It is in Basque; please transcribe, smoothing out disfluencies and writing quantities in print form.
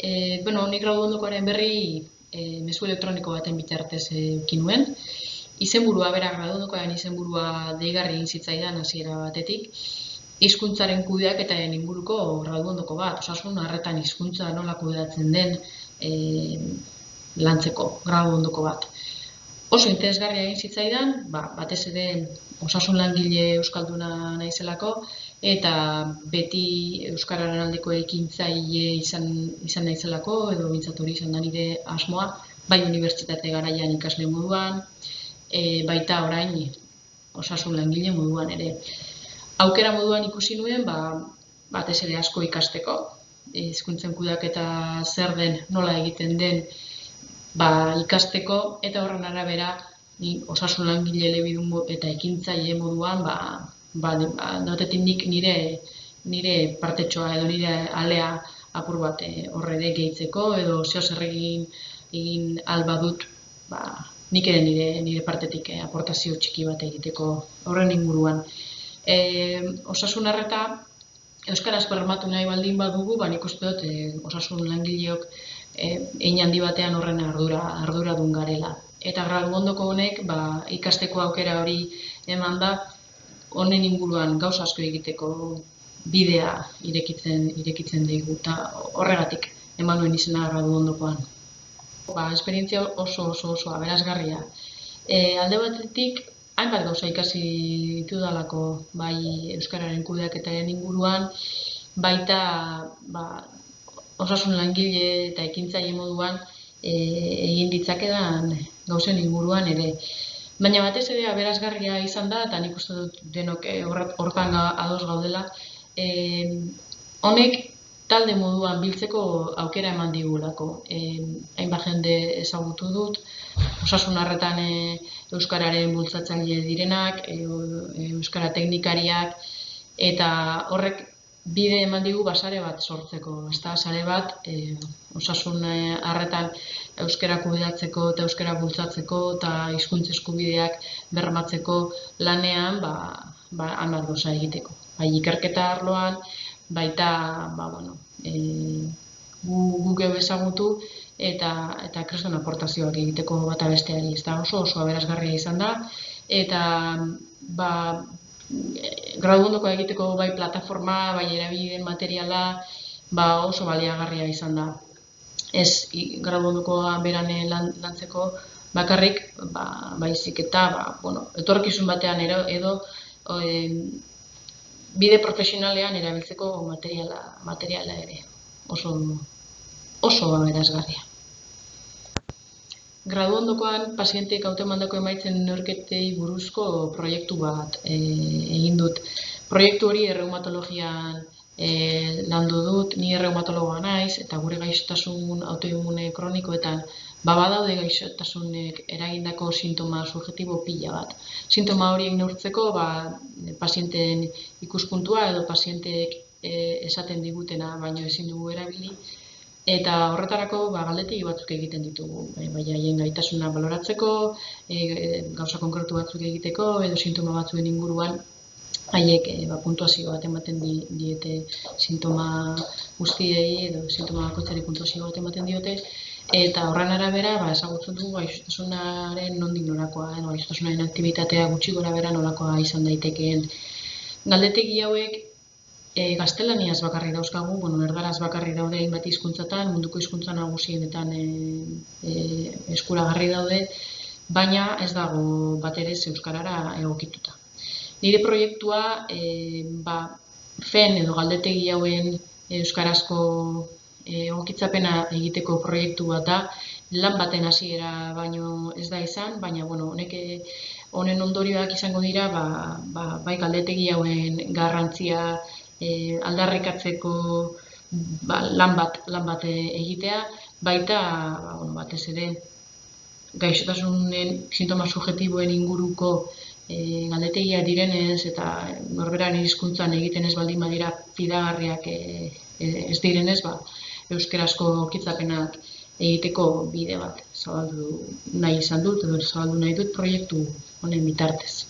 Nik graduondokoaren berri mezu elektroniko baten bitartez eduki nuen. Izenburua, graduondokoaren izenburua deigarri egin zitzaidan hasiera batetik. Hizkuntzaren kudeaketaren inguruko graduondoko bat, osasun arretan hizkuntza nola kudeatzen den lantzeko graduondoko bat. Oso interesgarria egin zitzaidan, batez ere osasun langile euskalduna naizelako, eta beti euskararen aldeko ekintzaile izan naizelako, edo behintzat hori izan da nire asmoa, bai unibertsitate garaian ikasle moduan, baita orain osasun langile moduan ere. Aukera moduan ikusi nuen, batez ere asko ikasteko, hizkuntzen kudeaketa zer den, nola egiten den, ikasteko, eta horren arabera osasun langile elebidun eta ekintzaile moduan, notetik nik nire partetxoa edo nire alea apur bat horre ere gehitzeko, edo zer egin alba dut, nik ere nire partetik aportazio txiki bat egiteko horren inguruan. Osasun arreta euskaraz bermatu nahi baldin badugu, nik uste dut osasun langileok hein handi batean horren arduradun garela. Eta graduondoko honek ikasteko aukera hori eman da, honen inguruan gauza asko egiteko bidea irekitzen digu, eta horregatik eman nuen izena graduondokoan. Esperientzia oso aberasgarria. Alde batetik, hainbat gauza ikasi ditudalako bai euskararen kudeaketaren inguruan, baita osasun langile eta ekintzaile moduan egin ditzakedan gauzen inguruan ere. Baina batez ere aberasgarria izan da, eta nik uste dut denok hortan ados gaudela, honek talde moduan biltzeko aukera eman digulako. Hainbat jende ezagutu dut, osasun arretan euskararen bultzatzaile direnak, euskara teknikariak, eta horrek bide eman digu sare bat sortzeko. Sare bat osasun arretan euskara kudeatzeko eta euskara bultzatzeko eta hizkuntza eskubideak bermatzeko lanean hamar gauza egiteko. Bai ikerketa arloan, baita gu geu ezagutu eta kriston aportazioak egiteko bata besteari. Oso aberasgarria izan da, eta graduondokoa egiteko bai plataforma, bai erabili den materiala oso baliagarria izan da. Ez graduondokoa beran lantzeko bakarrik, baizik eta etorkizun batean edo bide profesionalean erabiltzeko materiala ere. Oso aberasgarria. Graduondokoan pazienteek hautemandako emaitzen neurketei buruzko proiektu bat egin dut. Proiektu hori reumatologian landu dut, ni reumatologoa naiz, eta gure gaixotasun autoimmune kronikoetan badaude gaixotasunek eragindako sintoma subjektibo pila bat. Sintoma horiek neurtzeko pazienteen ikuspuntua edo pazienteek esaten digutena baino ezin dugu erabili, eta horretarako galdetegi batzuk egiten ditugu, bai haien gaitasuna baloratzeko, gauza konkretu batzuk egiteko, edo sintoma batzuen inguruan haiek puntuazio bat ematen diete sintoma guztiei, edo sintoma bakoitzari puntuazio bat ematen diote, eta horren arabera ezagutzen dugu gaixotasunaren nondik norakoa, gaixotasunaren aktibitatea gutxi gorabehera nolakoa izan daitekeen. Galdetegi hauek gaztelaniaz bakarrik dauzkagu, erdaraz bakarrik daude hainbat hizkuntzatan, munduko hizkuntza nagusienetan eskuragarri daude, baina ez dago bat ere euskarara egokituta. Nire proiektua FEN edo galdetegi hauen euskarazko egokitzapena egiteko proiektu bat da, lan baten hasiera baino ez da izan, baina honen ondorioak izango dira bai galdetegi hauen garrantzia aldarrikatzeko lan bat egitea, baita batez ere gaixotasunen sintoma subjektiboen inguruko galdetegia direnez eta norberaren hizkuntzan egiten ez baldin badira fidagarriak ez direnez, euskarazko egokitzapenak egiteko bide bat zabaldu nahi izan dut, edo zabaldu nahi dut proiektu honen bitartez.